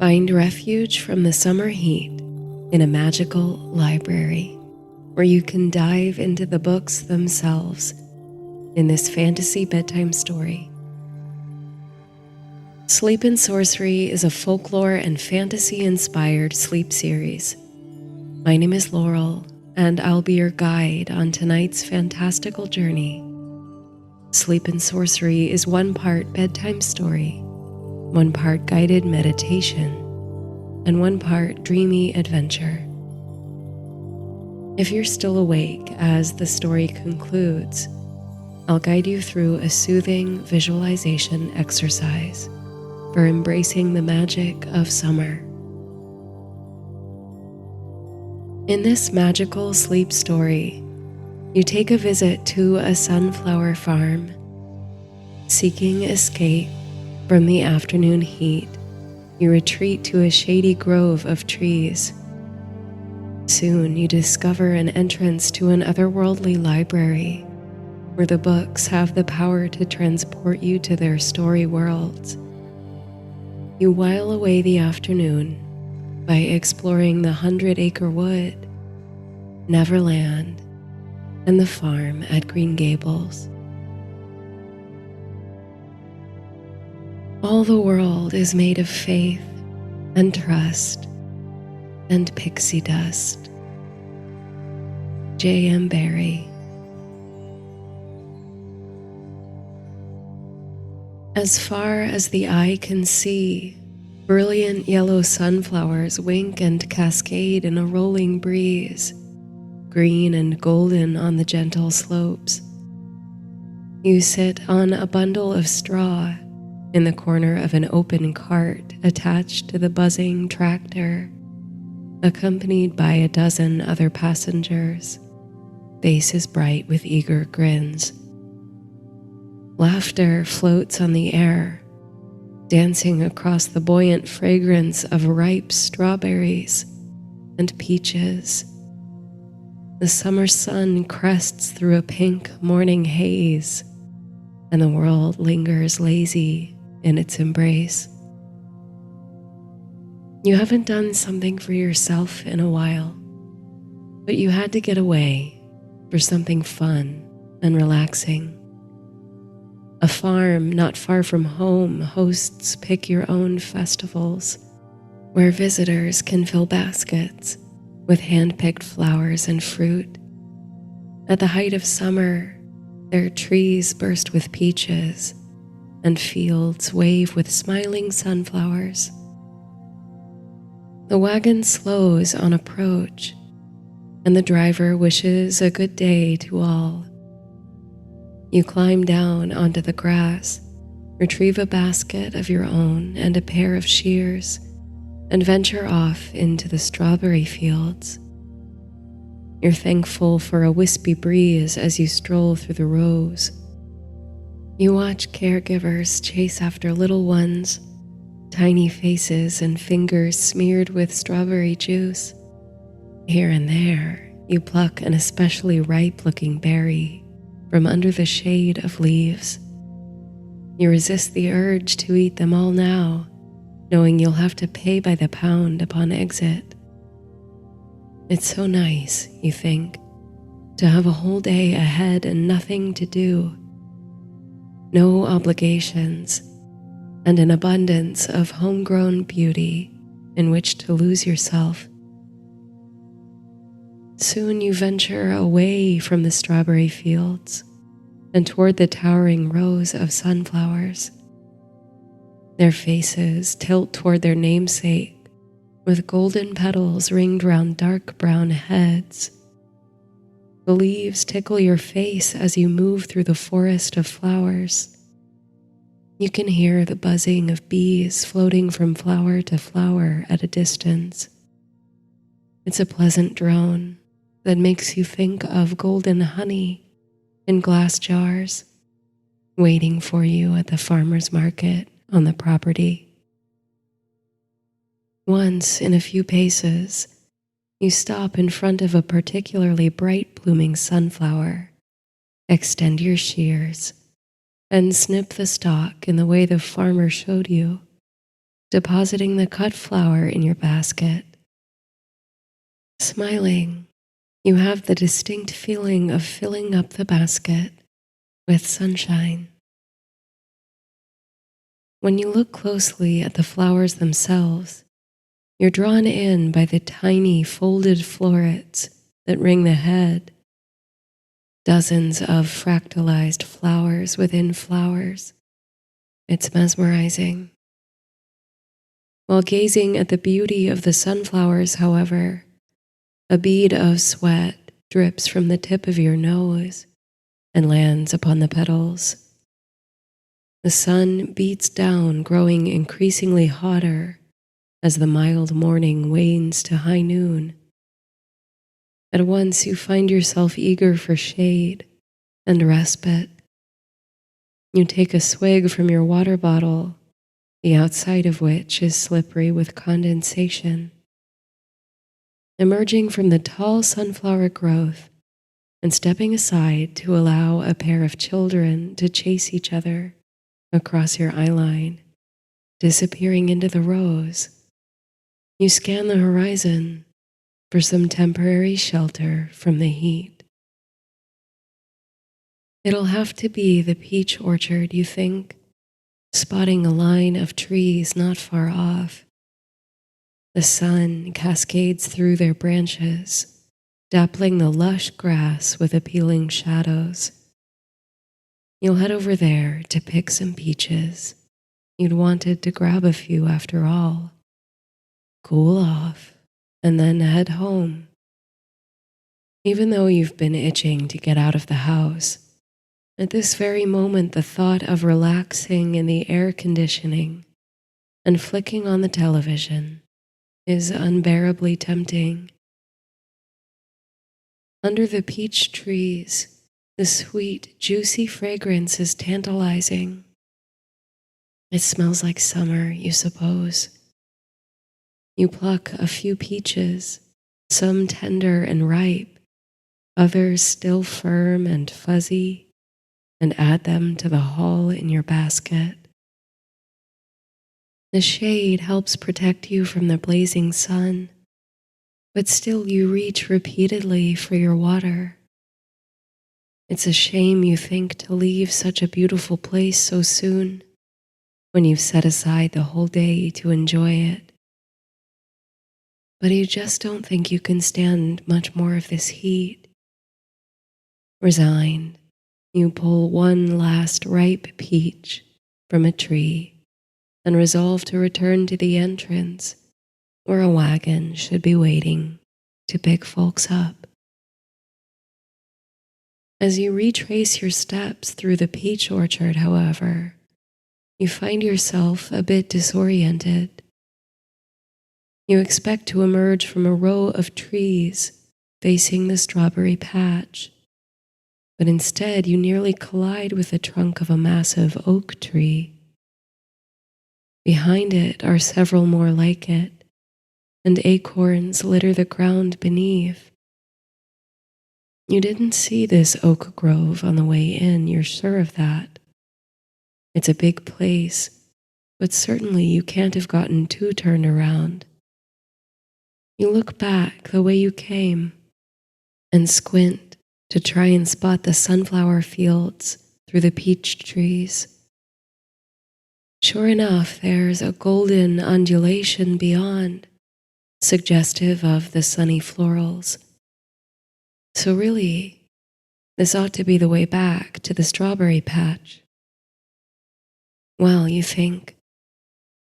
Find refuge from the summer heat in a magical library where you can dive into the books themselves in this fantasy bedtime story. Sleep Sorcery is a folklore and fantasy-inspired sleep series. My name is Laurel, and I'll be your guide on tonight's fantastical journey. Sleep Sorcery is one part bedtime story, one part guided meditation, and one part dreamy adventure. If you're still awake as the story concludes, I'll guide you through a soothing visualization exercise for embracing the magic of summer. In this magical sleep story, you take a visit to a sunflower farm. Seeking escape from the afternoon heat, you retreat to a shady grove of trees. Soon you discover an entrance to an otherworldly library where the books have the power to transport you to their story worlds. You while away the afternoon by exploring the 100 Acre Wood, Neverland, and the farm at Green Gables. All the world is made of faith and trust and pixie dust. J.M. Barrie. As far as the eye can see, brilliant yellow sunflowers wink and cascade in a rolling breeze, green and golden on the gentle slopes. You sit on a bundle of straw in the corner of an open cart attached to the buzzing tractor, accompanied by a dozen other passengers, faces bright with eager grins. Laughter floats on the air, dancing across the buoyant fragrance of ripe strawberries and peaches. The summer sun crests through a pink morning haze, and the world lingers lazy in its embrace. You haven't done something for yourself in a while, but you had to get away for something fun and relaxing. A farm not far from home hosts pick-your-own festivals where visitors can fill baskets with hand-picked flowers and fruit. At the height of summer, their trees burst with peaches and fields wave with smiling sunflowers. The wagon slows on approach, and the driver wishes a good day to all. You climb down onto the grass, retrieve a basket of your own and a pair of shears, and venture off into the strawberry fields. You're thankful for a wispy breeze as you stroll through the rows. You watch caregivers chase after little ones, tiny faces and fingers smeared with strawberry juice. Here and there, you pluck an especially ripe-looking berry from under the shade of leaves. You resist the urge to eat them all now, knowing you'll have to pay by the pound upon exit. It's so nice, you think, to have a whole day ahead and nothing to do. No obligations, and an abundance of homegrown beauty in which to lose yourself. Soon you venture away from the strawberry fields and toward the towering rows of sunflowers. Their faces tilt toward their namesake, with golden petals ringed round dark brown heads. The leaves tickle your face as you move through the forest of flowers. You can hear the buzzing of bees floating from flower to flower at a distance. It's a pleasant drone that makes you think of golden honey in glass jars, waiting for you at the farmer's market on the property. Once, in a few paces, you stop in front of a particularly bright-blooming sunflower, extend your shears, and snip the stalk in the way the farmer showed you, depositing the cut flower in your basket. Smiling, you have the distinct feeling of filling up the basket with sunshine. When you look closely at the flowers themselves, you're drawn in by the tiny folded florets that ring the head, dozens of fractalized flowers within flowers. It's mesmerizing. While gazing at the beauty of the sunflowers, however, a bead of sweat drips from the tip of your nose and lands upon the petals. The sun beats down, growing increasingly hotter as the mild morning wanes to high noon. At once you find yourself eager for shade and respite. You take a swig from your water bottle, the outside of which is slippery with condensation. Emerging from the tall sunflower growth and stepping aside to allow a pair of children to chase each other across your eye line, disappearing into the rose, you scan the horizon for some temporary shelter from the heat. It'll have to be the peach orchard, you think, spotting a line of trees not far off. The sun cascades through their branches, dappling the lush grass with appealing shadows. You'll head over there to pick some peaches. You'd wanted to grab a few after all. Cool off, and then head home. Even though you've been itching to get out of the house, at this very moment the thought of relaxing in the air conditioning and flicking on the television is unbearably tempting. Under the peach trees, the sweet, juicy fragrance is tantalizing. It smells like summer, you suppose. You pluck a few peaches, some tender and ripe, others still firm and fuzzy, and add them to the haul in your basket. The shade helps protect you from the blazing sun, but still you reach repeatedly for your water. It's a shame, you think, to leave such a beautiful place so soon, when you've set aside the whole day to enjoy it. But you just don't think you can stand much more of this heat. Resigned, you pull one last ripe peach from a tree and resolve to return to the entrance where a wagon should be waiting to pick folks up. As you retrace your steps through the peach orchard, however, you find yourself a bit disoriented. You expect to emerge from a row of trees facing the strawberry patch, but instead you nearly collide with the trunk of a massive oak tree. Behind it are several more like it, and acorns litter the ground beneath. You didn't see this oak grove on the way in, you're sure of that. It's a big place, but certainly you can't have gotten too turned around. You look back the way you came and squint to try and spot the sunflower fields through the peach trees. Sure enough, there's a golden undulation beyond, suggestive of the sunny florals. So really, this ought to be the way back to the strawberry patch. Well, you think,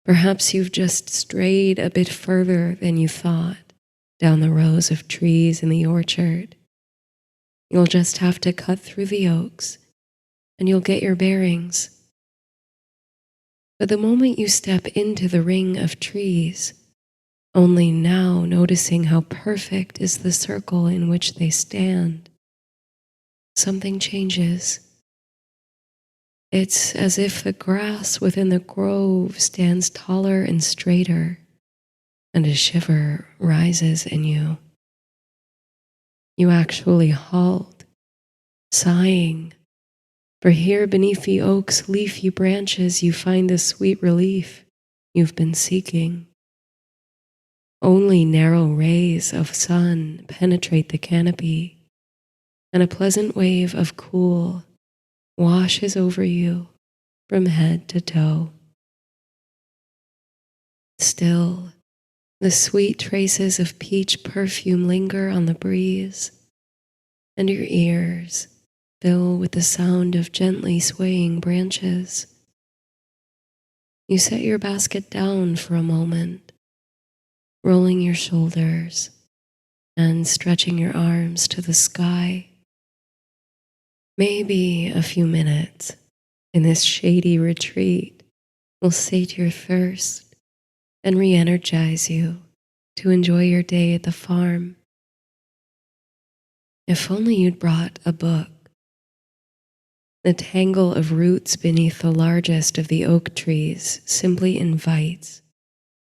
perhaps you've just strayed a bit further than you thought down the rows of trees in the orchard. You'll just have to cut through the oaks, and you'll get your bearings. But the moment you step into the ring of trees, only now noticing how perfect is the circle in which they stand, something changes. It's as if the grass within the grove stands taller and straighter, and a shiver rises in you. You actually halt, sighing, for here beneath the oak's leafy branches you find the sweet relief you've been seeking. Only narrow rays of sun penetrate the canopy, and a pleasant wave of cool washes over you from head to toe. Still, the sweet traces of peach perfume linger on the breeze, and your ears fill with the sound of gently swaying branches. You set your basket down for a moment, rolling your shoulders and stretching your arms to the sky. Maybe a few minutes in this shady retreat will sate your thirst and re-energize you to enjoy your day at the farm. If only you'd brought a book. The tangle of roots beneath the largest of the oak trees simply invites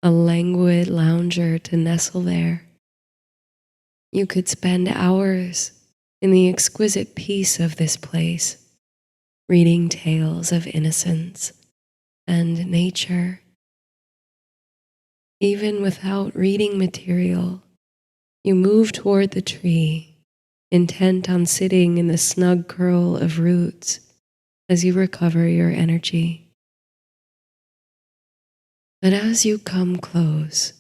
a languid lounger to nestle there. You could spend hours in the exquisite peace of this place, reading tales of innocence and nature. Even without reading material, you move toward the tree, intent on sitting in the snug curl of roots as you recover your energy. But as you come close,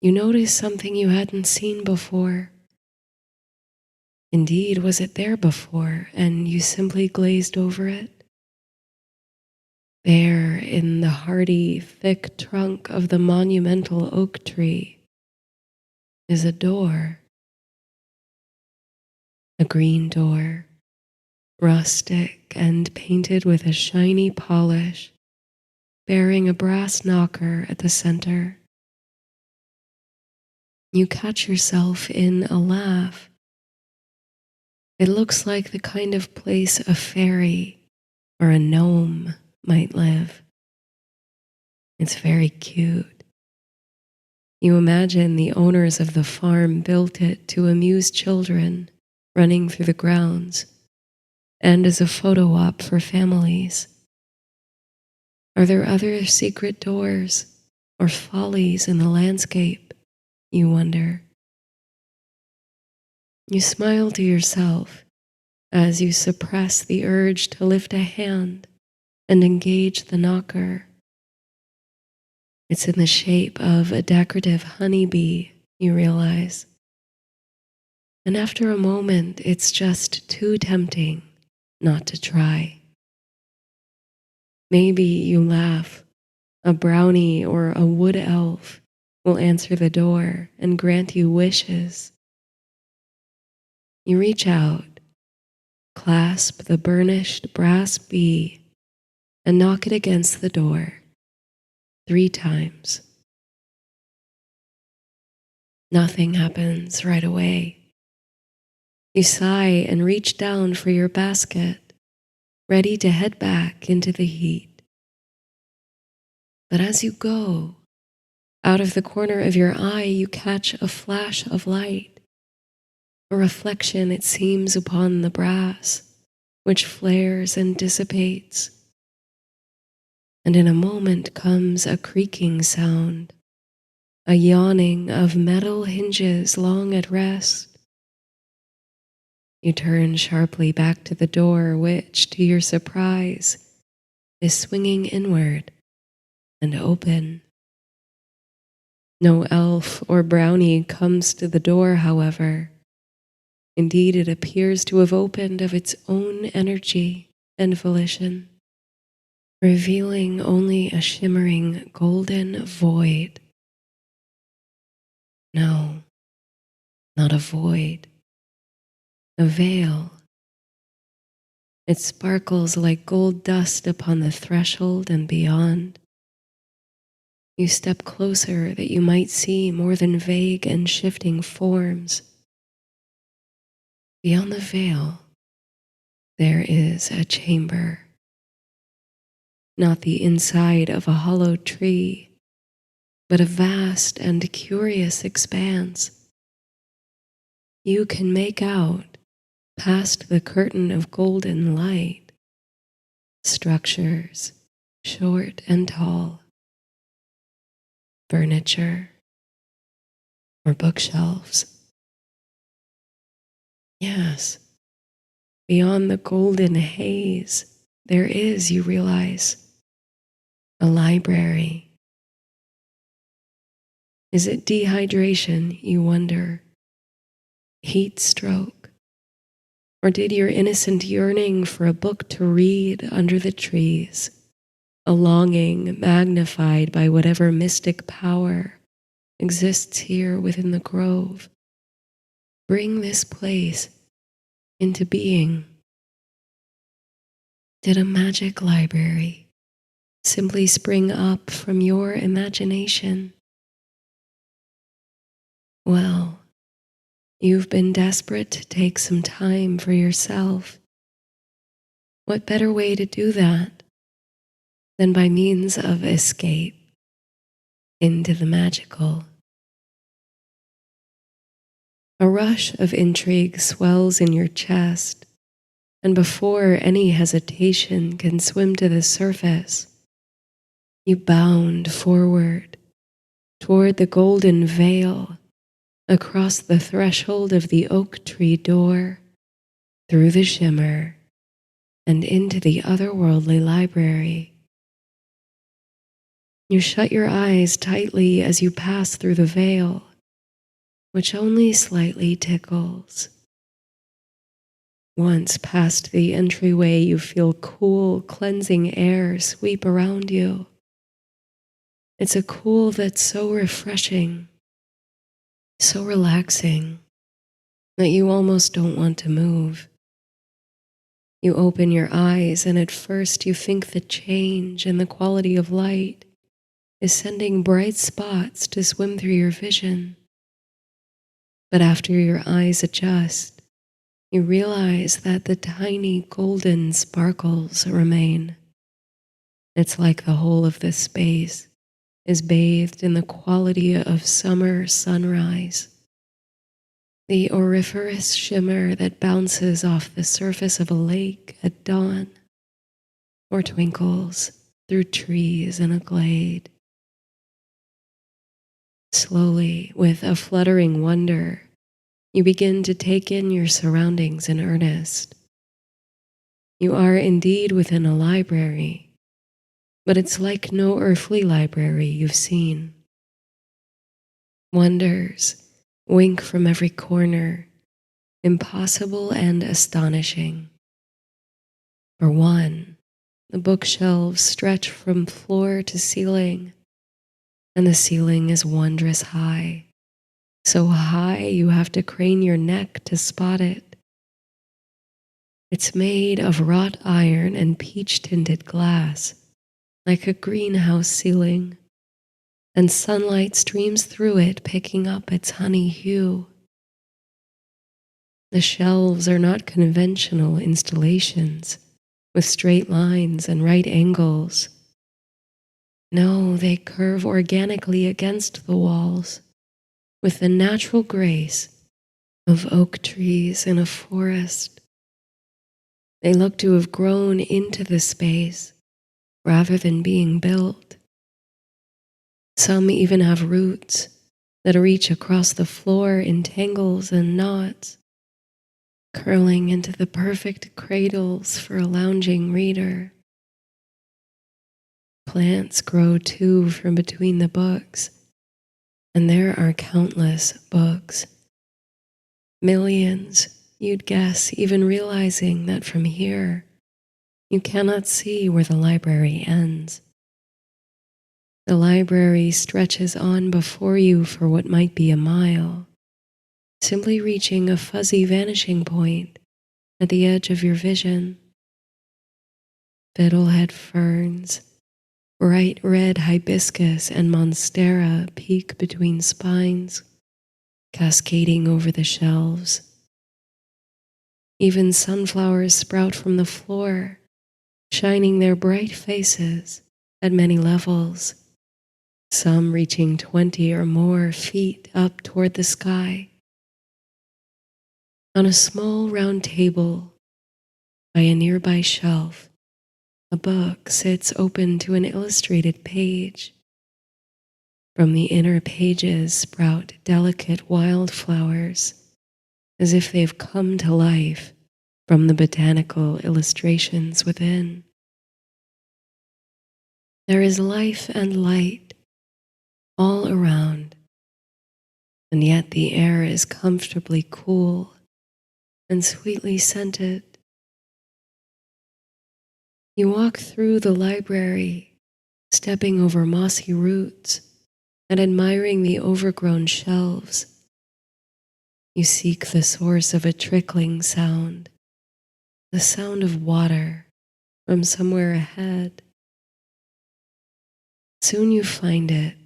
you notice something you hadn't seen before. Indeed, was it there before, and you simply glazed over it? There, in the hardy, thick trunk of the monumental oak tree, is a door. A green door, rustic and painted with a shiny polish, bearing a brass knocker at the center. You catch yourself in a laugh. It looks like the kind of place a fairy or a gnome might live. It's very cute. You imagine the owners of the farm built it to amuse children running through the grounds and as a photo op for families. Are there other secret doors or follies in the landscape, you wonder? You smile to yourself as you suppress the urge to lift a hand and engage the knocker. It's in the shape of a decorative honeybee, you realize. And after a moment, it's just too tempting not to try. Maybe you laugh. A brownie or a wood elf will answer the door and grant you wishes. You reach out, clasp the burnished brass bee, and knock it against the door 3 times. Nothing happens right away. You sigh and reach down for your basket, ready to head back into the heat. But as you go, out of the corner of your eye, you catch a flash of light, a reflection, it seems, upon the brass, which flares and dissipates. And in a moment comes a creaking sound, a yawning of metal hinges long at rest. You turn sharply back to the door, which, to your surprise, is swinging inward and open. No elf or brownie comes to the door, however. Indeed, it appears to have opened of its own energy and volition, revealing only a shimmering golden void. No, not a void, a veil. It sparkles like gold dust upon the threshold and beyond. You step closer that you might see more than vague and shifting forms. Beyond the veil, there is a chamber. Not the inside of a hollow tree, but a vast and curious expanse. You can make out, past the curtain of golden light, structures, short and tall, furniture, or bookshelves. Yes, beyond the golden haze, there is, you realize, a library. Is it dehydration, you wonder? Heat stroke? Or did your innocent yearning for a book to read under the trees, a longing magnified by whatever mystic power exists here within the grove, bring this place into being? Did a magic library simply spring up from your imagination? Well, you've been desperate to take some time for yourself. What better way to do that than by means of escape into the magical? A rush of intrigue swells in your chest, and before any hesitation can swim to the surface, you bound forward toward the golden veil, across the threshold of the oak tree door, through the shimmer, and into the otherworldly library. You shut your eyes tightly as you pass through the veil, which only slightly tickles. Once past the entryway, you feel cool, cleansing air sweep around you. It's a cool that's so refreshing, so relaxing, that you almost don't want to move. You open your eyes, and at first you think the change in the quality of light is sending bright spots to swim through your vision. But after your eyes adjust, you realize that the tiny golden sparkles remain. It's like the whole of this space is bathed in the quality of summer sunrise. The auriferous shimmer that bounces off the surface of a lake at dawn, or twinkles through trees in a glade. Slowly, with a fluttering wonder, you begin to take in your surroundings in earnest. You are indeed within a library, but it's like no earthly library you've seen. Wonders wink from every corner, impossible and astonishing. For one, the bookshelves stretch from floor to ceiling, and the ceiling is wondrous high, so high you have to crane your neck to spot it. It's made of wrought iron and peach-tinted glass, like a greenhouse ceiling, and sunlight streams through it, picking up its honey hue. The shelves are not conventional installations with straight lines and right angles. No, they curve organically against the walls with the natural grace of oak trees in a forest. They look to have grown into the space rather than being built. Some even have roots that reach across the floor in tangles and knots, curling into the perfect cradles for a lounging reader. Plants grow too from between the books, and there are countless books. Millions, you'd guess, even realizing that from here you cannot see where the library ends. The library stretches on before you for what might be a mile, simply reaching a fuzzy vanishing point at the edge of your vision. Fiddlehead ferns, bright red hibiscus and monstera peek between spines, cascading over the shelves. Even sunflowers sprout from the floor, shining their bright faces at many levels, some reaching 20 or more feet up toward the sky. On a small round table by a nearby shelf, a book sits open to an illustrated page. From the inner pages sprout delicate wildflowers, as if they've come to life from the botanical illustrations within. There is life and light all around, and yet the air is comfortably cool and sweetly scented. You walk through the library, stepping over mossy roots and admiring the overgrown shelves. You seek the source of a trickling sound, the sound of water from somewhere ahead. Soon you find it,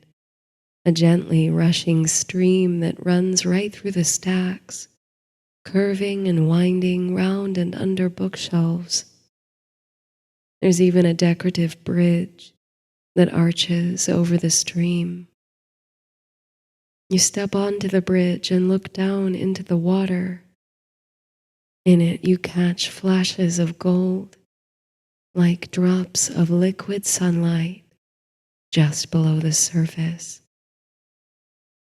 a gently rushing stream that runs right through the stacks, curving and winding round and under bookshelves. There's even a decorative bridge that arches over the stream. You step onto the bridge and look down into the water. In it, you catch flashes of gold, like drops of liquid sunlight just below the surface.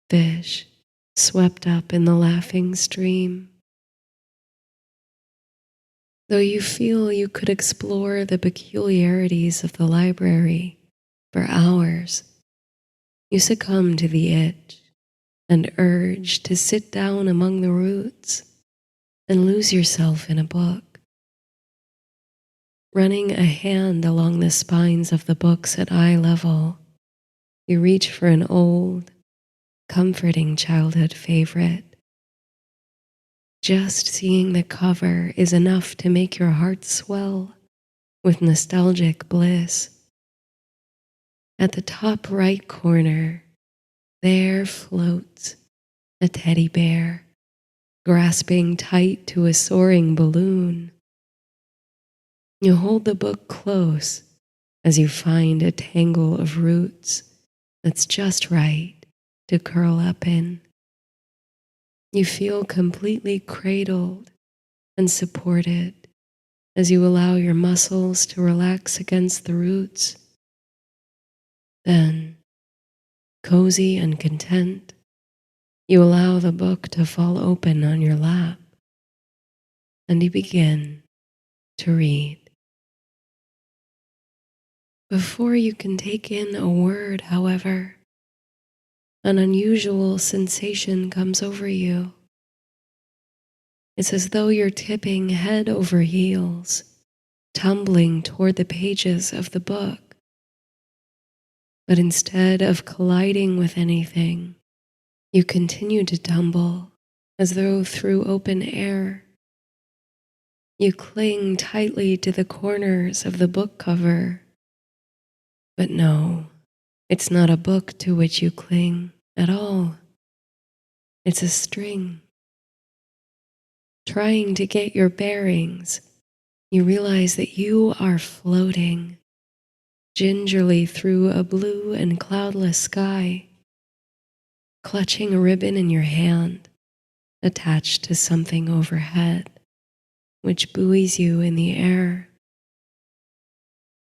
Fish swept up in the laughing stream. Though you feel you could explore the peculiarities of the library for hours, you succumb to the itch and urge to sit down among the roots and lose yourself in a book. Running a hand along the spines of the books at eye level, you reach for an old, comforting childhood favorite. Just seeing the cover is enough to make your heart swell with nostalgic bliss. At the top right corner, there floats a teddy bear, grasping tight to a soaring balloon. You hold the book close as you find a tangle of roots that's just right to curl up in. You feel completely cradled and supported as you allow your muscles to relax against the roots. Then, cozy and content, you allow the book to fall open on your lap, and you begin to read. Before you can take in a word, however, an unusual sensation comes over you. It's as though you're tipping head over heels, tumbling toward the pages of the book. But instead of colliding with anything, you continue to tumble as though through open air. You cling tightly to the corners of the book cover. But no, it's not a book to which you cling at all. It's a string. Trying to get your bearings, you realize that you are floating gingerly through a blue and cloudless sky, clutching a ribbon in your hand attached to something overhead, which buoys you in the air.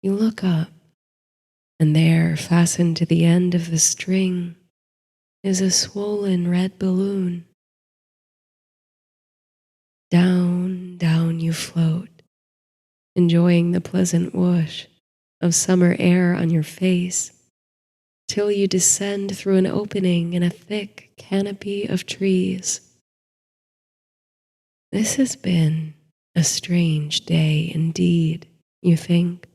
You look up, and there, fastened to the end of the string, is a swollen red balloon. Down, down you float, enjoying the pleasant whoosh of summer air on your face, till you descend through an opening in a thick canopy of trees. This has been a strange day indeed, you think.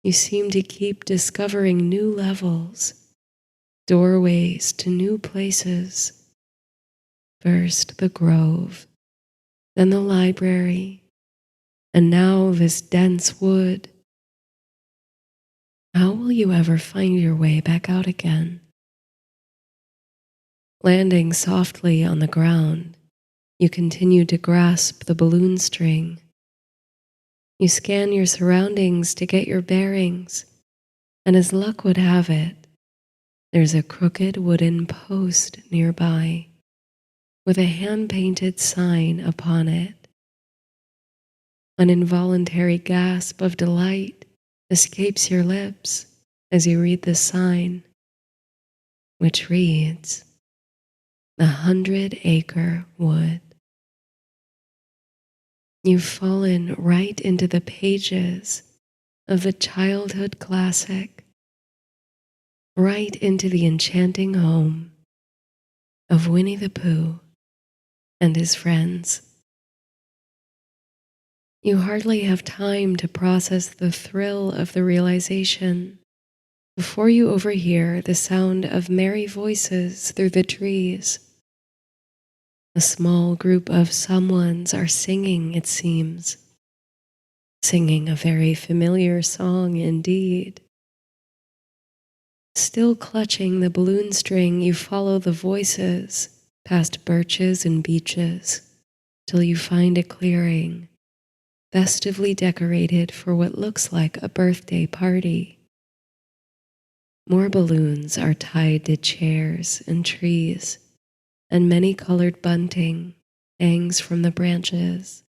You seem to keep discovering new levels, doorways to new places. First the grove, then the library, and now this dense wood. How will you ever find your way back out again? Landing softly on the ground, you continue to grasp the balloon string. You scan your surroundings to get your bearings, and as luck would have it, there's a crooked wooden post nearby with a hand-painted sign upon it. An involuntary gasp of delight escapes your lips as you read the sign. which reads, The 100 Acre Wood. You've fallen right into the pages of a childhood classic, right into the enchanting home of Winnie the Pooh and his friends. You hardly have time to process the thrill of the realization before you overhear the sound of merry voices through the trees. A small group of someones are singing, it seems, singing a very familiar song indeed. Still clutching the balloon string, you follow the voices past birches and beeches till you find a clearing, festively decorated for what looks like a birthday party. More balloons are tied to chairs and trees, and many-colored bunting hangs from the branches.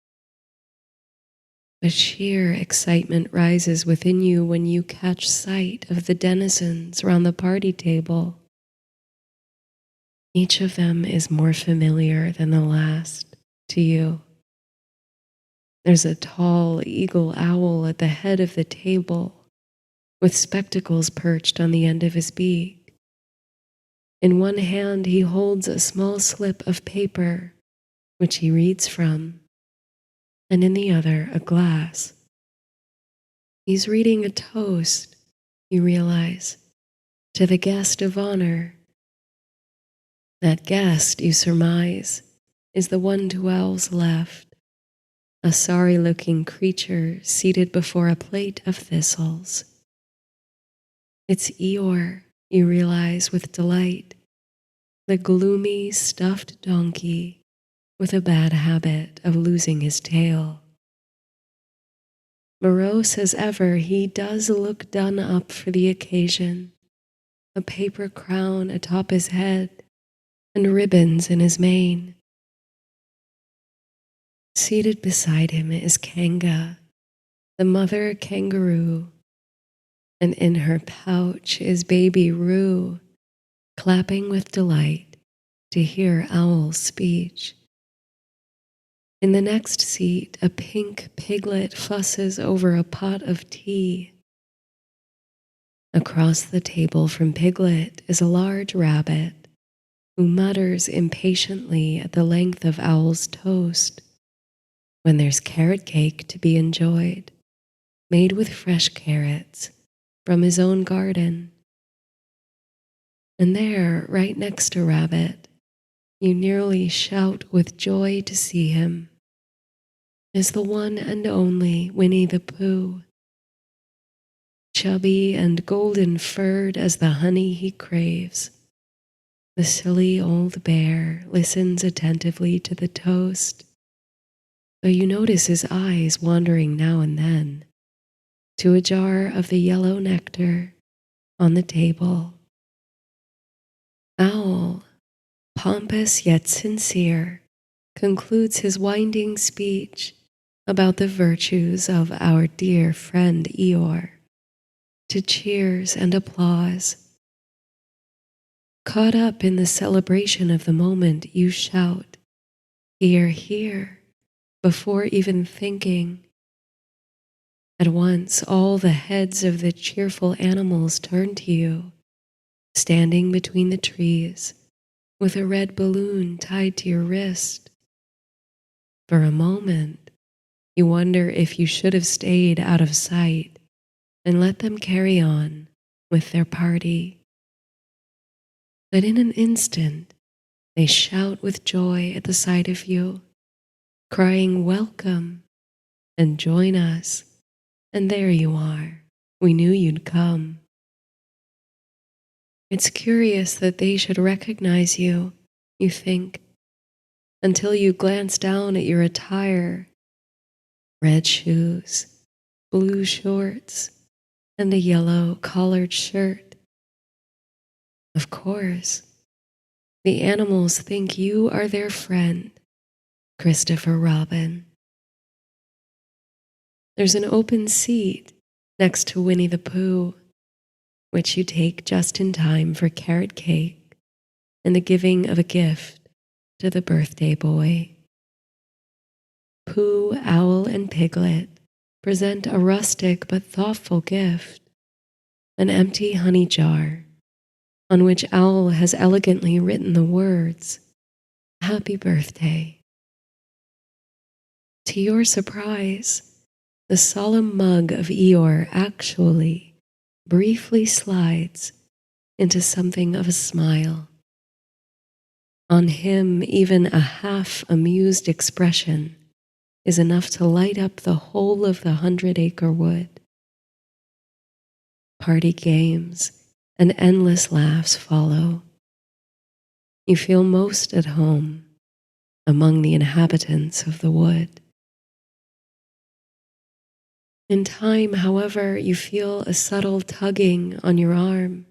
A sheer excitement rises within you when you catch sight of the denizens round the party table. Each of them is more familiar than the last to you. There's a tall eagle owl at the head of the table, with spectacles perched on the end of his beak. In one hand he holds a small slip of paper, which he reads from, and in the other a glass. He's reading a toast, you realize, to the guest of honor. That guest, you surmise, is the one to Owl's left, a sorry-looking creature seated before a plate of thistles. It's Eeyore, you realize with delight, the gloomy, stuffed donkey with a bad habit of losing his tail. Morose as ever, he does look done up for the occasion, a paper crown atop his head and ribbons in his mane. Seated beside him is Kanga, the mother kangaroo, and in her pouch is baby Roo, clapping with delight to hear Owl's speech. In the next seat, a pink piglet fusses over a pot of tea. Across the table from Piglet is a large rabbit who mutters impatiently at the length of Owl's toast when there's carrot cake to be enjoyed, made with fresh carrots from his own garden. And there, right next to Rabbit, you nearly shout with joy to see him, is the one and only Winnie the Pooh. Chubby and golden-furred as the honey he craves, the silly old bear listens attentively to the toast, though you notice his eyes wandering now and then to a jar of the yellow nectar on the table. Owl, pompous yet sincere, concludes his winding speech about the virtues of our dear friend Eeyore to cheers and applause. Caught up in the celebration of the moment, you shout, "Hear, hear," before even thinking. At once, all the heads of the cheerful animals turn to you, standing between the trees, with a red balloon tied to your wrist. For a moment, you wonder if you should have stayed out of sight and let them carry on with their party. But in an instant, they shout with joy at the sight of you, crying, "Welcome," and "Join us." And there you are. We knew you'd come. It's curious that they should recognize you, you think, until you glance down at your attire. Red shoes, blue shorts, and a yellow collared shirt. Of course, the animals think you are their friend, Christopher Robin. There's an open seat next to Winnie the Pooh, which you take just in time for carrot cake and the giving of a gift to the birthday boy. Pooh, Owl, and Piglet present a rustic but thoughtful gift, an empty honey jar on which Owl has elegantly written the words, "Happy Birthday." To your surprise, the solemn mug of Eeyore actually briefly slides into something of a smile. On him, even a half-amused expression is enough to light up the whole of the 100-acre wood. Party games and endless laughs follow. You feel most at home among the inhabitants of the wood. In time, however, you feel a subtle tugging on your arm.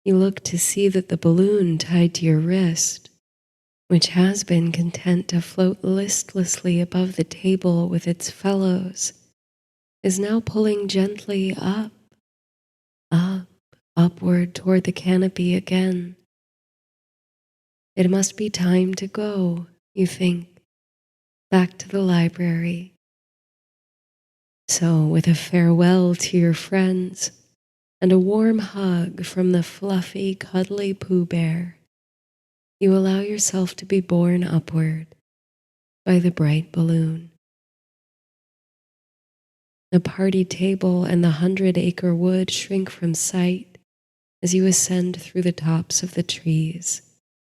You look to see that the balloon tied to your wrist, which has been content to float listlessly above the table with its fellows, is now pulling gently up, up, upward toward the canopy again. It must be time to go, you think, back to the library. So, with a farewell to your friends and a warm hug from the fluffy, cuddly Pooh Bear, you allow yourself to be borne upward by the bright balloon. The party table and the 100-acre wood shrink from sight as you ascend through the tops of the trees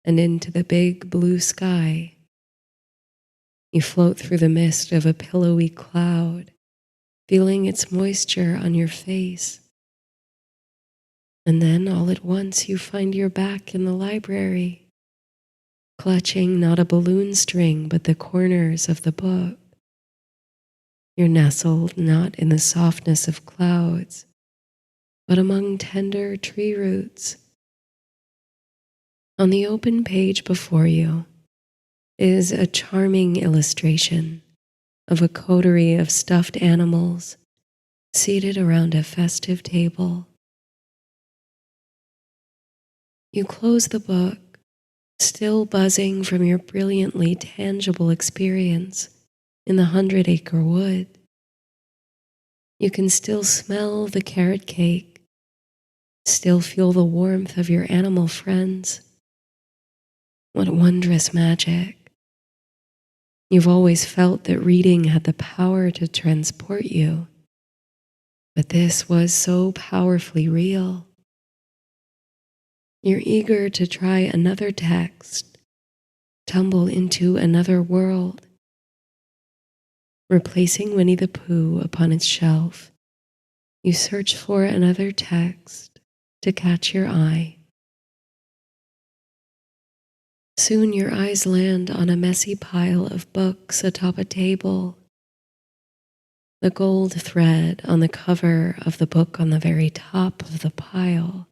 and into the big blue sky. You float through the mist of a pillowy cloud, feeling its moisture on your face. And then all at once you find you're back in the library, clutching not a balloon string but the corners of the book. You're nestled not in the softness of clouds, but among tender tree roots. On the open page before you is a charming illustration of a coterie of stuffed animals seated around a festive table. You close the book, still buzzing from your brilliantly tangible experience in the 100-acre wood. You can still smell the carrot cake, still feel the warmth of your animal friends. What wondrous magic. You've always felt that reading had the power to transport you, but this was so powerfully real. You're eager to try another text, tumble into another world. Replacing Winnie the Pooh upon its shelf, you search for another text to catch your eye. Soon your eyes land on a messy pile of books atop a table. The gold thread on the cover of the book on the very top of the pile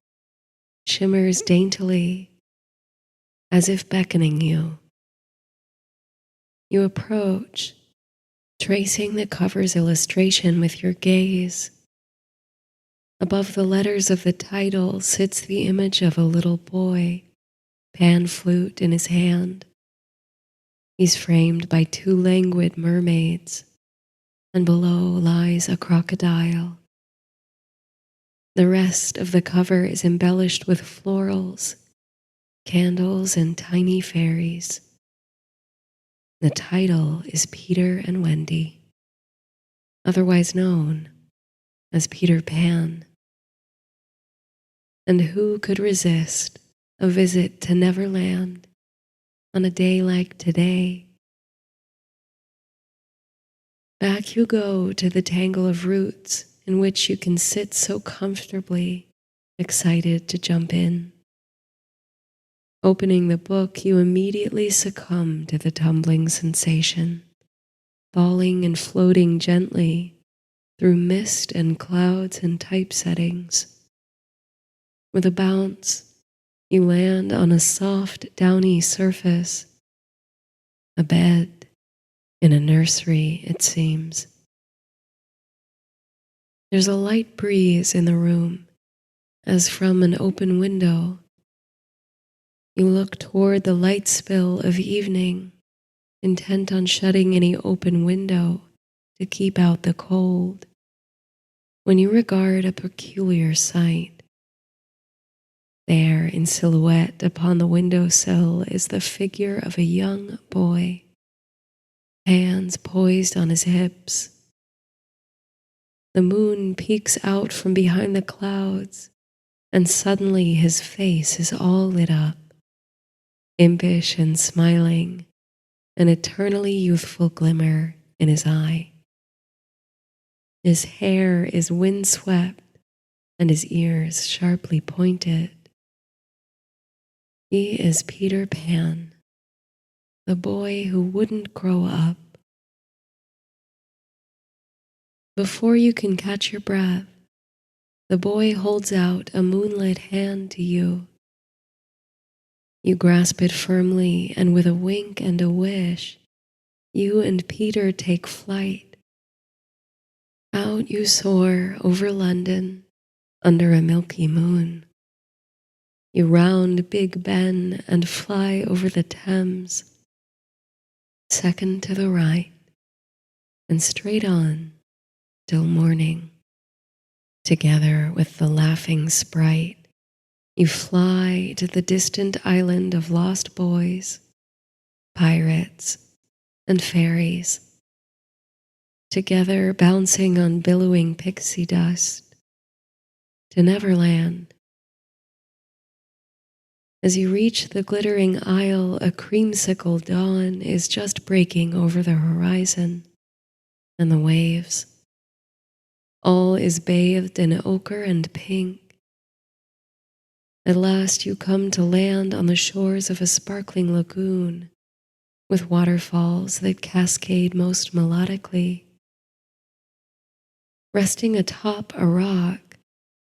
shimmers daintily, as if beckoning you. You approach, tracing the cover's illustration with your gaze. Above the letters of the title sits the image of a little boy, pan flute in his hand. He's framed by two languid mermaids, and below lies a crocodile. The rest of the cover is embellished with florals, candles, and tiny fairies. The title is Peter and Wendy, otherwise known as Peter Pan. And who could resist a visit to Neverland on a day like today? Back you go to the tangle of roots in which you can sit so comfortably, excited to jump in. Opening the book, you immediately succumb to the tumbling sensation, falling and floating gently through mist and clouds and typesettings. With a bounce, you land on a soft, downy surface, a bed in a nursery, it seems. There's a light breeze in the room, as from an open window. You look toward the light spill of evening, intent on shutting any open window to keep out the cold, when you regard a peculiar sight. There, in silhouette upon the windowsill, is the figure of a young boy, hands poised on his hips. The moon peeks out from behind the clouds, and suddenly his face is all lit up, impish and smiling, an eternally youthful glimmer in his eye. His hair is windswept and his ears sharply pointed. He is Peter Pan, the boy who wouldn't grow up. Before you can catch your breath, the boy holds out a moonlit hand to you. You grasp it firmly, and with a wink and a wish, you and Peter take flight. Out you soar over London under a milky moon. You round Big Ben and fly over the Thames, second to the right, and straight on till morning. Together with the laughing sprite, you fly to the distant island of lost boys, pirates, and fairies, together bouncing on billowing pixie dust, to Neverland. As you reach the glittering isle, a creamsicle dawn is just breaking over the horizon and the waves. All is bathed in ochre and pink. At last you come to land on the shores of a sparkling lagoon with waterfalls that cascade most melodically. Resting atop a rock,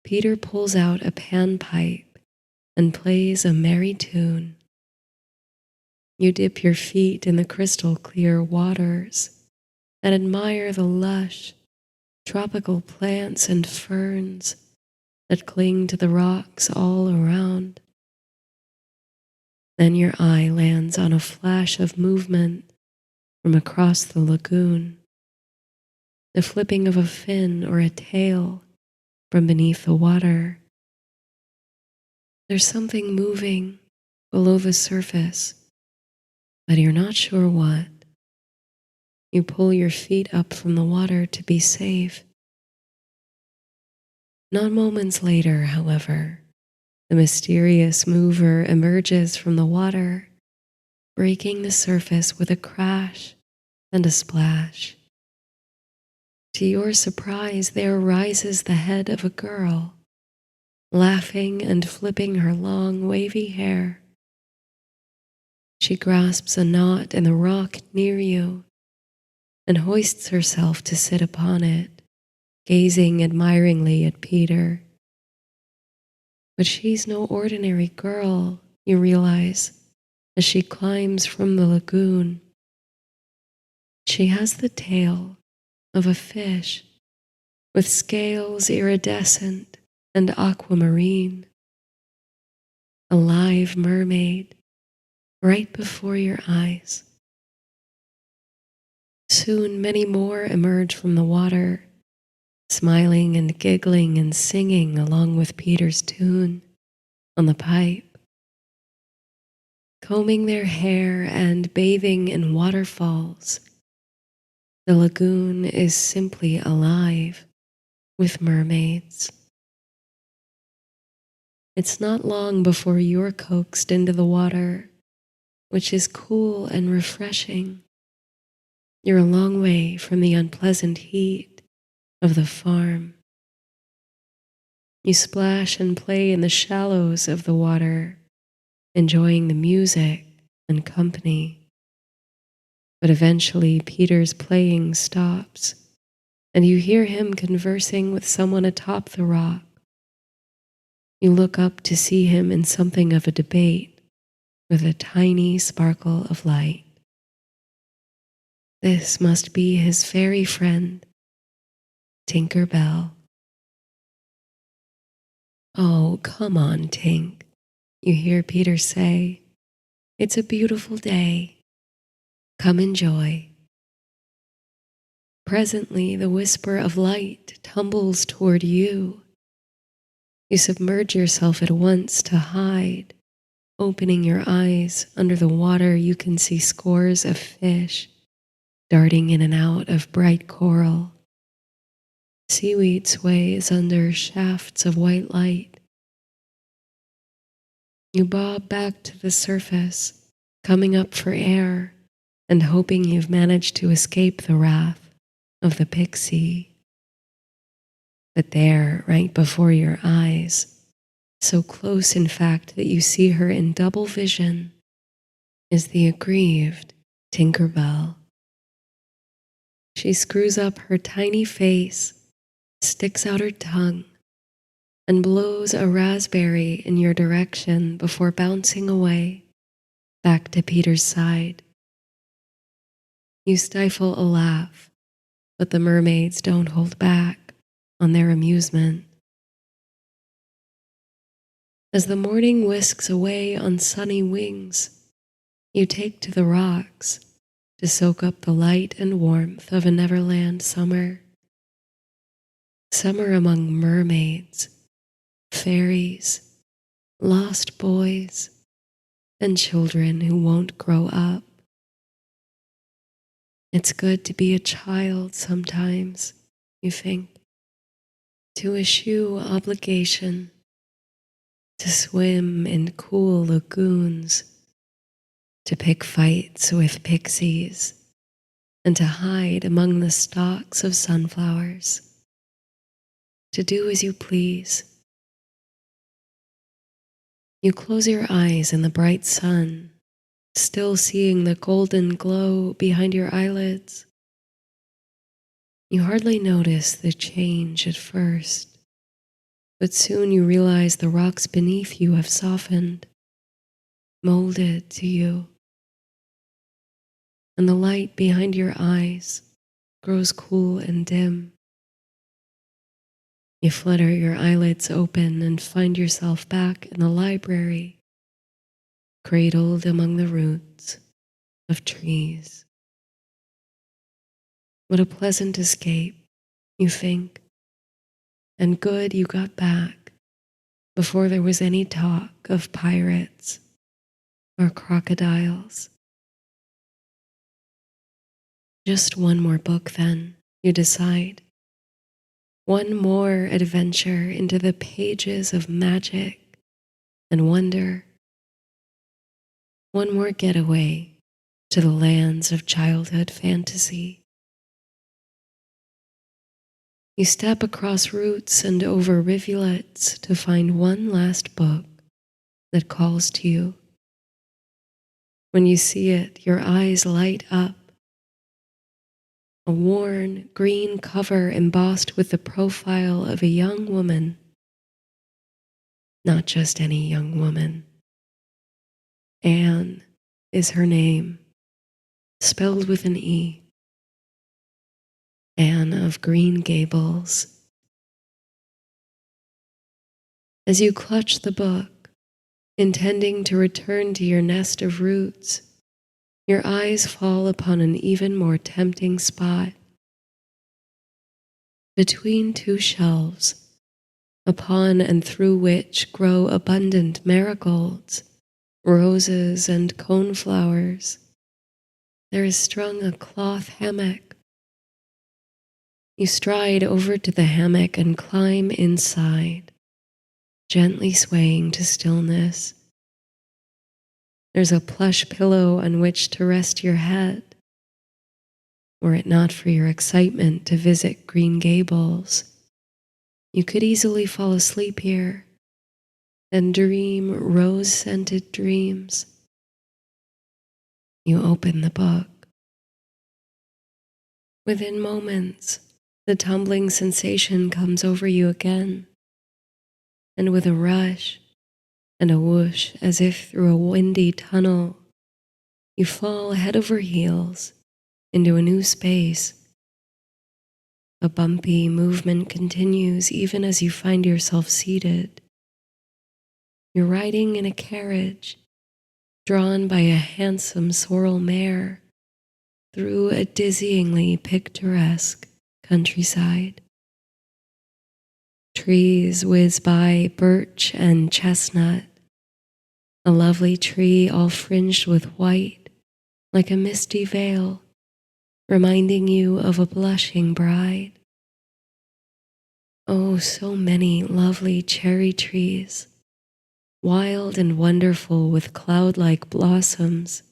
Peter pulls out a panpipe and plays a merry tune. You dip your feet in the crystal clear waters and admire the lush, tropical plants and ferns that cling to the rocks all around. Then your eye lands on a flash of movement from across the lagoon, the flipping of a fin or a tail from beneath the water. There's something moving below the surface, but you're not sure what. You pull your feet up from the water to be safe. Not moments later, however, the mysterious mover emerges from the water, breaking the surface with a crash and a splash. To your surprise, there rises the head of a girl, laughing and flipping her long, wavy hair. She grasps a knot in the rock near you and hoists herself to sit upon it, gazing admiringly at Peter. But she's no ordinary girl, you realize, as she climbs from the lagoon. She has the tail of a fish, with scales iridescent and aquamarine. A live mermaid right before your eyes. Soon many more emerge from the water, smiling and giggling and singing along with Peter's tune on the pipe. Combing their hair and bathing in waterfalls, the lagoon is simply alive with mermaids. It's not long before you're coaxed into the water, which is cool and refreshing. You're a long way from the unpleasant heat of the farm. You splash and play in the shallows of the water, enjoying the music and company. But eventually Peter's playing stops, and you hear him conversing with someone atop the rock. You look up to see him in something of a debate with a tiny sparkle of light. This must be his fairy friend, Tinker Bell. Oh, come on, Tink, you hear Peter say. It's a beautiful day. Come enjoy. Presently, the whisper of light tumbles toward you. You submerge yourself at once to hide. Opening your eyes, under the water you can see scores of fish darting in and out of bright coral. Seaweed sways under shafts of white light. You bob back to the surface, coming up for air and hoping you've managed to escape the wrath of the pixie. But there, right before your eyes, so close in fact that you see her in double vision, is the aggrieved Tinkerbell. She screws up her tiny face, sticks out her tongue, and blows a raspberry in your direction before bouncing away, back to Peter's side. You stifle a laugh, but the mermaids don't hold back on their amusement. As the morning whisks away on sunny wings, you take to the rocks to soak up the light and warmth of a Neverland summer. Summer among mermaids, fairies, lost boys, and children who won't grow up. It's good to be a child sometimes, you think, to eschew obligation, to swim in cool lagoons, to pick fights with pixies, and to hide among the stalks of sunflowers, to do as you please. You close your eyes in the bright sun, still seeing the golden glow behind your eyelids. You hardly notice the change at first, but soon you realize the rocks beneath you have softened, molded to you, and the light behind your eyes grows cool and dim. You flutter your eyelids open and find yourself back in the library, cradled among the roots of trees. What a pleasant escape, you think, and good you got back before there was any talk of pirates or crocodiles. Just one more book then, you decide. One more adventure into the pages of magic and wonder. One more getaway to the lands of childhood fantasy. You step across roots and over rivulets to find one last book that calls to you. When you see it, your eyes light up. A worn green cover embossed with the profile of a young woman. Not just any young woman. Anne is her name, spelled with an E. Anne of Green Gables. As you clutch the book, intending to return to your nest of roots, your eyes fall upon an even more tempting spot. Between two shelves, upon and through which grow abundant marigolds, roses, and coneflowers, there is strung a cloth hammock. You stride over to the hammock and climb inside, gently swaying to stillness. There's a plush pillow on which to rest your head. Were it not for your excitement to visit Green Gables, you could easily fall asleep here and dream rose-scented dreams. You open the book. Within moments, the tumbling sensation comes over you again, and with a rush and a whoosh as if through a windy tunnel, you fall head over heels into a new space. A bumpy movement continues even as you find yourself seated You're riding in a carriage drawn by a handsome sorrel mare through a dizzyingly picturesque countryside. Trees whiz by, birch and chestnut, a lovely tree all fringed with white, like a misty veil, reminding you of a blushing bride. Oh, so many lovely cherry trees, wild and wonderful with cloud-like blossoms.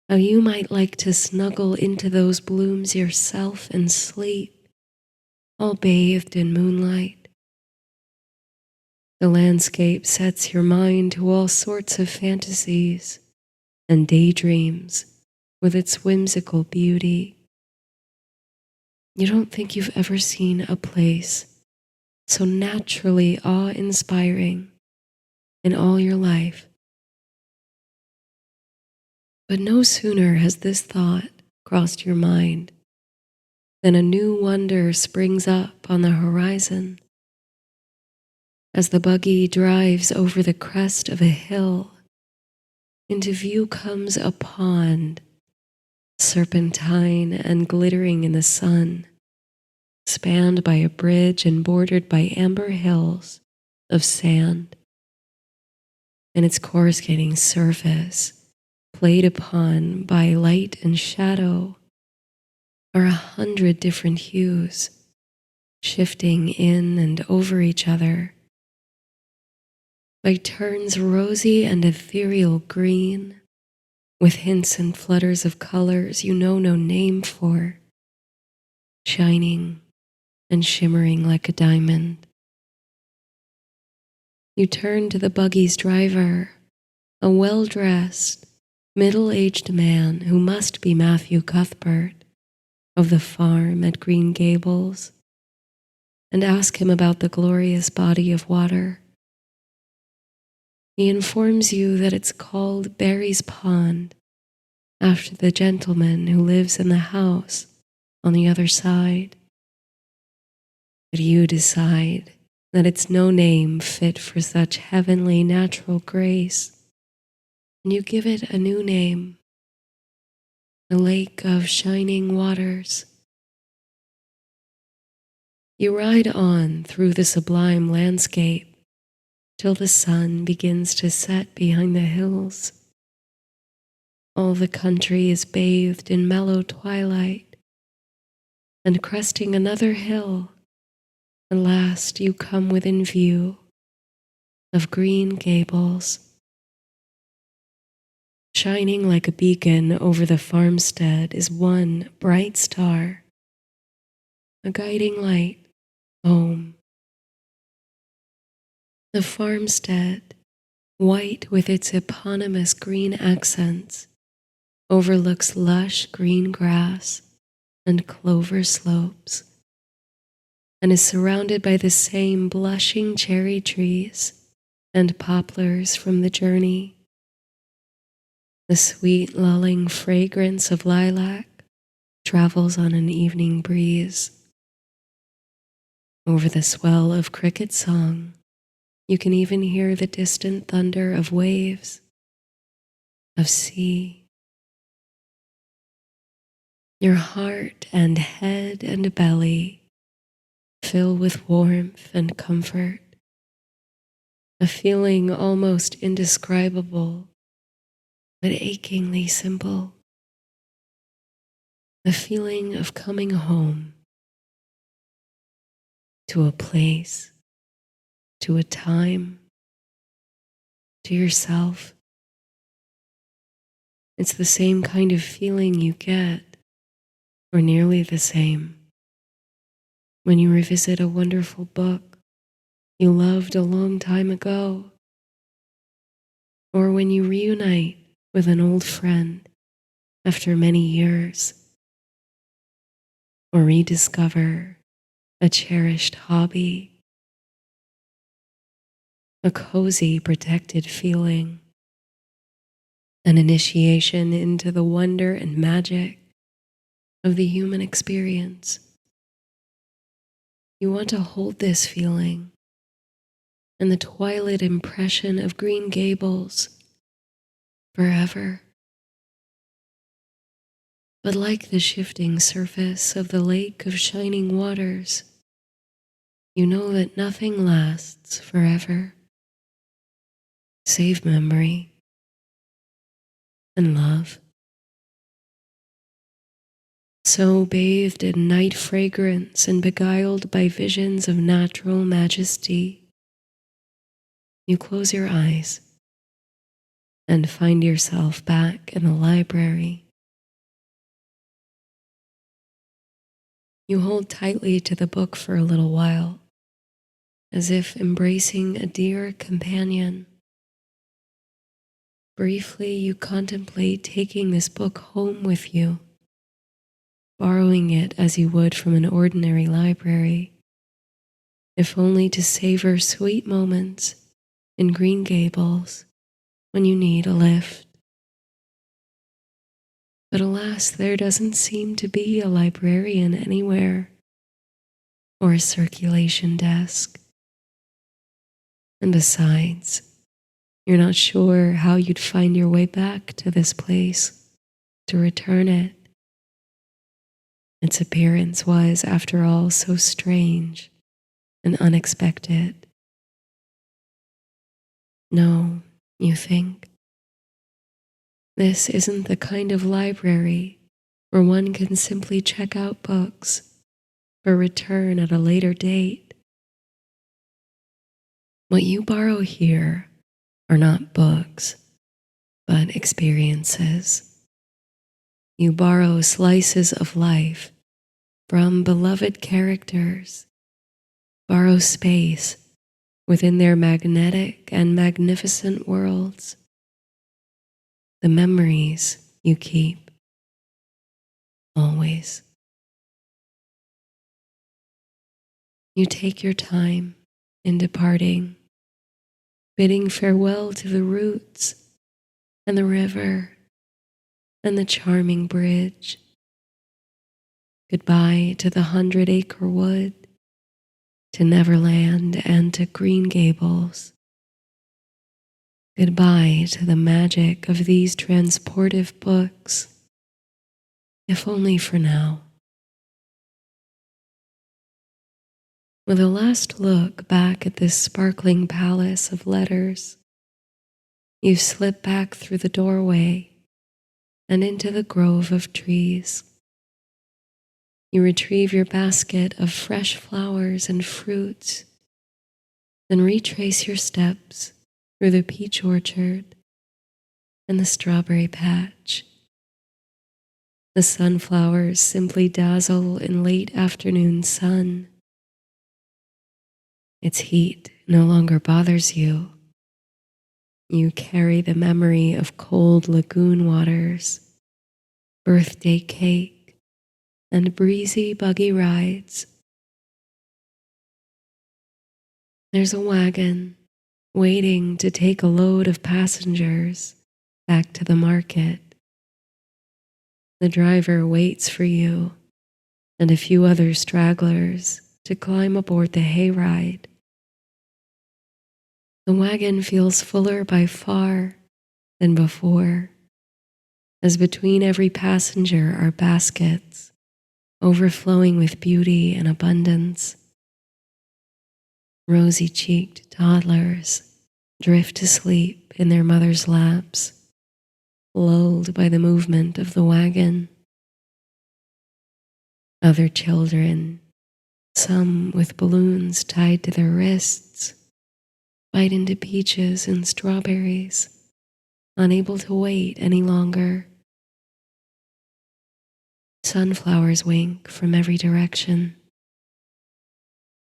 How you might like to snuggle into those blooms yourself and sleep, all bathed in moonlight. The landscape sets your mind to all sorts of fantasies and daydreams with its whimsical beauty. You don't think you've ever seen a place so naturally awe-inspiring in all your life. But no sooner has this thought crossed your mind than a new wonder springs up on the horizon. As the buggy drives over the crest of a hill, into view comes a pond, serpentine and glittering in the sun, spanned by a bridge and bordered by amber hills of sand. And its coruscating surface, played upon by light and shadow, are 100 different hues, shifting in and over each other, by turns rosy and ethereal green, with hints and flutters of colors you know no name for, shining and shimmering like a diamond. You turn to the buggy's driver, a well-dressed, middle-aged man who must be Matthew Cuthbert of the farm at Green Gables, and ask him about the glorious body of water. He informs you that it's called Barry's Pond, after the gentleman who lives in the house on the other side. But you decide that it's no name fit for such heavenly natural grace, and you give it a new name, the Lake of Shining Waters. You ride on through the sublime landscape till the sun begins to set behind the hills. All the country is bathed in mellow twilight, and cresting another hill, at last you come within view of Green Gables. Shining like a beacon over the farmstead is one bright star, a guiding light home. The farmstead, white with its eponymous green accents, overlooks lush green grass and clover slopes, and is surrounded by the same blushing cherry trees and poplars from the journey. The sweet lulling fragrance of lilac travels on an evening breeze. Over the swell of cricket song, you can even hear the distant thunder of waves, of sea. Your heart and head and belly fill with warmth and comfort, a feeling almost indescribable, but achingly simple, the feeling of coming home to a place, to a time, to yourself. It's the same kind of feeling you get, or nearly the same, when you revisit a wonderful book you loved a long time ago, or when you reunite with an old friend after many years, or rediscover a cherished hobby, a cozy, protected feeling, an initiation into the wonder and magic of the human experience. You want to hold this feeling and the twilight impression of Green Gables forever. But like the shifting surface of the lake of shining waters, you know that nothing lasts forever, save memory and love. So bathed in night fragrance and beguiled by visions of natural majesty, you close your eyes and find yourself back in the library. You hold tightly to the book for a little while, as if embracing a dear companion. Briefly, you contemplate taking this book home with you, borrowing it as you would from an ordinary library, if only to savor sweet moments in Green Gables when you need a lift. But alas, there doesn't seem to be a librarian anywhere, or a circulation desk. And besides, you're not sure how you'd find your way back to this place to return it. Its appearance was, after all, so strange and unexpected. No, you think, this isn't the kind of library where one can simply check out books for return at a later date. What you borrow here are not books, but experiences. You borrow slices of life from beloved characters, borrow space within their magnetic and magnificent worlds, the memories you keep always. You take your time in departing, bidding farewell to the roots and the river and the charming bridge. Goodbye to the 100 Acre Wood, to Neverland and to Green Gables. Goodbye to the magic of these transportive books, if only for now. With a last look back at this sparkling palace of letters, you slip back through the doorway and into the grove of trees. You retrieve your basket of fresh flowers and fruits, then retrace your steps through the peach orchard and the strawberry patch. The sunflowers simply dazzle in late afternoon sun. Its heat no longer bothers you. You carry the memory of cold lagoon waters, birthday cake, and breezy buggy rides. There's a wagon waiting to take a load of passengers back to the market. The driver waits for you and a few other stragglers to climb aboard the hayride. The wagon feels fuller by far than before, as between every passenger are baskets overflowing with beauty and abundance. Rosy-cheeked toddlers drift to sleep in their mother's laps, lulled by the movement of the wagon. Other children, some with balloons tied to their wrists, bite into peaches and strawberries, unable to wait any longer. Sunflowers wink from every direction.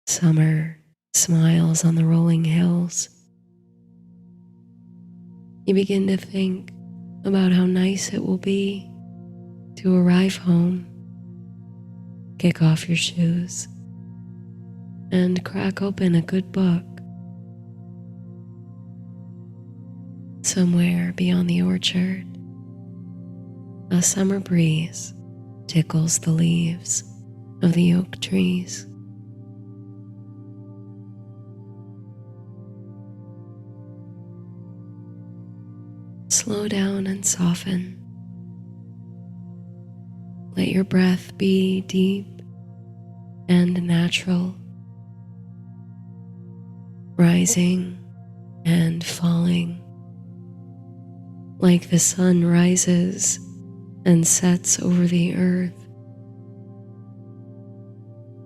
Summer smiles on the rolling hills. You begin to think about how nice it will be to arrive home, kick off your shoes, and crack open a good book. Somewhere beyond the orchard, a summer breeze tickles the leaves of the oak trees. Slow down and soften. Let your breath be deep and natural, rising and falling like the sun rises and sets over the earth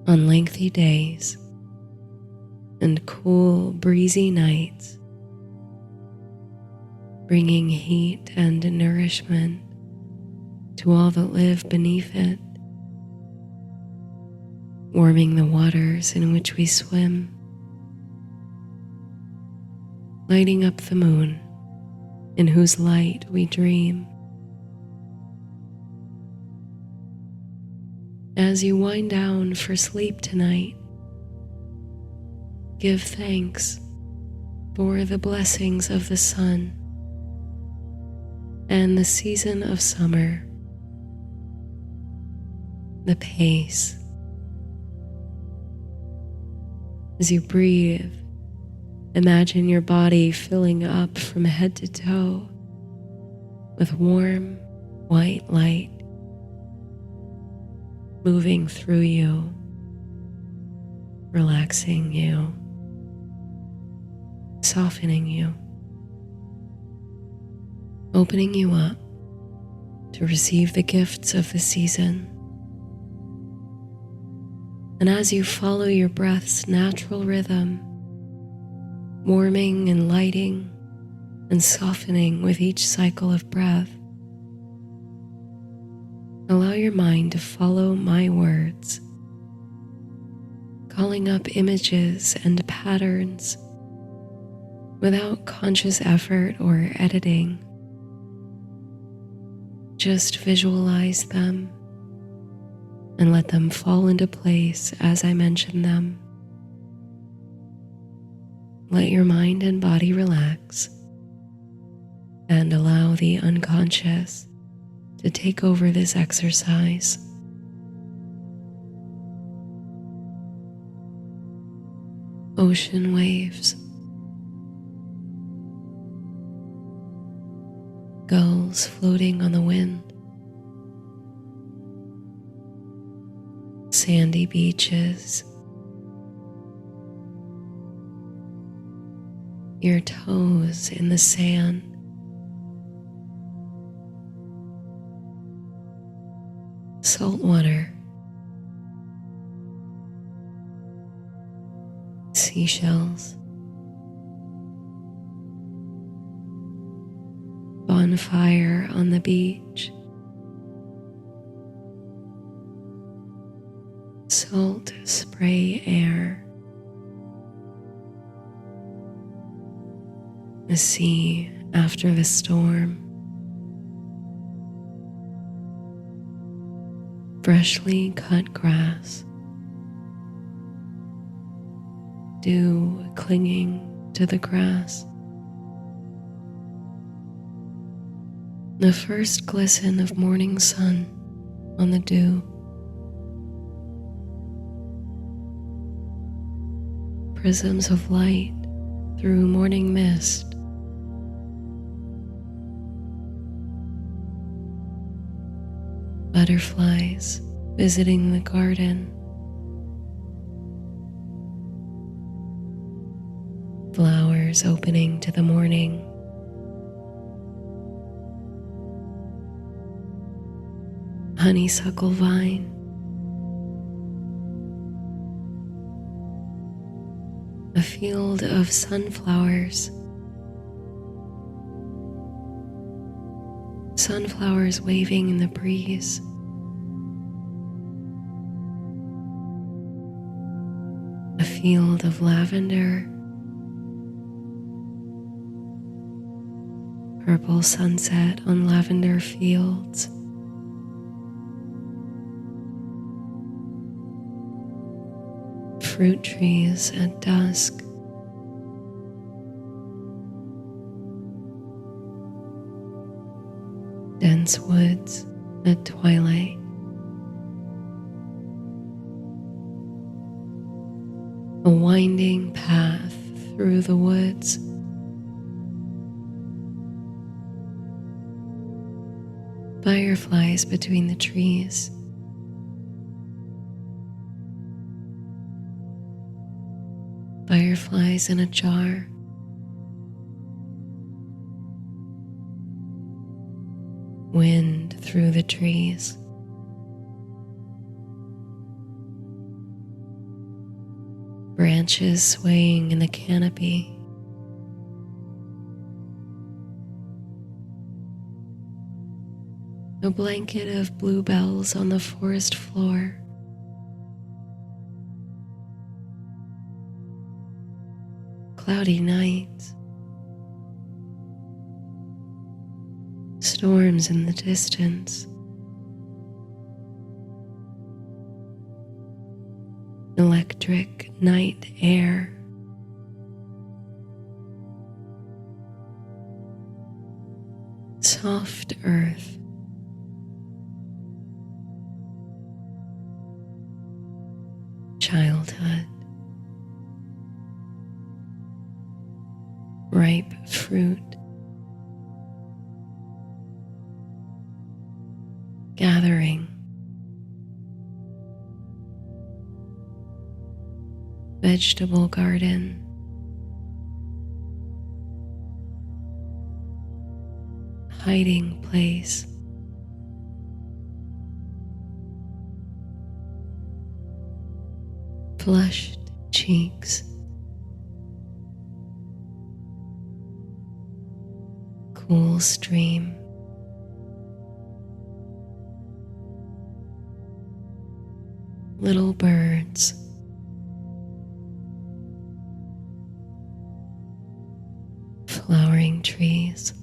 on lengthy days and cool, breezy nights, bringing heat and nourishment to all that live beneath it, warming the waters in which we swim, lighting up the moon in whose light we dream. As you wind down for sleep tonight, give thanks for the blessings of the sun and the season of summer, the pace. As you breathe, imagine your body filling up from head to toe with warm, white light moving through you, relaxing you, softening you, opening you up to receive the gifts of the season. And as you follow your breath's natural rhythm, warming and lighting and softening with each cycle of breath, allow your mind to follow my words, calling up images and patterns without conscious effort or editing. Just visualize them and let them fall into place as I mention them. Let your mind and body relax and allow the unconscious to take over this exercise. Ocean waves, gulls floating on the wind, sandy beaches, your toes in the sand, salt water, seashells, bonfire on the beach, salt spray air, the sea after the storm, freshly cut grass, dew clinging to the grass, the first glisten of morning sun on the dew, prisms of light through morning mist, butterflies visiting the garden, flowers opening to the morning, honeysuckle vine, a field of sunflowers, sunflowers waving in the breeze, a field of lavender, purple sunset on lavender fields, fruit trees at dusk, dense woods at twilight, a winding path through the woods, Fireflies between the trees. Fireflies in a jar. Wind through the trees. Branches swaying in the canopy. A blanket of bluebells on the forest floor. Cloudy nights. Storms in the distance. Electric night air. Soft earth. Childhood. Ripe fruit. Gathering. Vegetable garden. Hiding place. Flushed cheeks. Cool stream. Little birds. Flowering trees.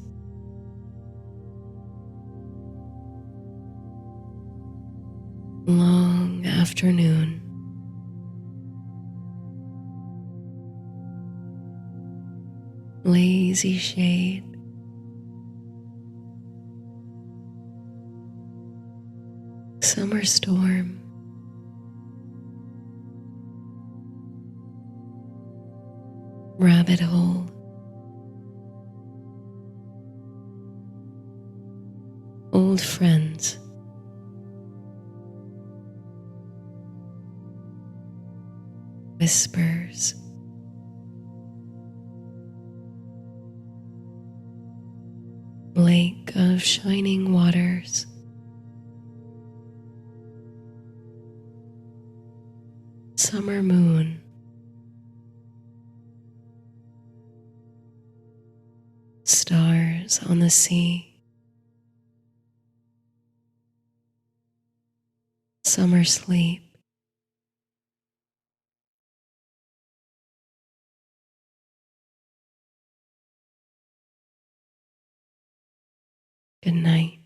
Long afternoon. Lazy shade. Summer storm. Rabbit hole. Old friends. Whispers. Lake of shining waters. Summer moon. Stars on the sea. Summer sleep. Good night.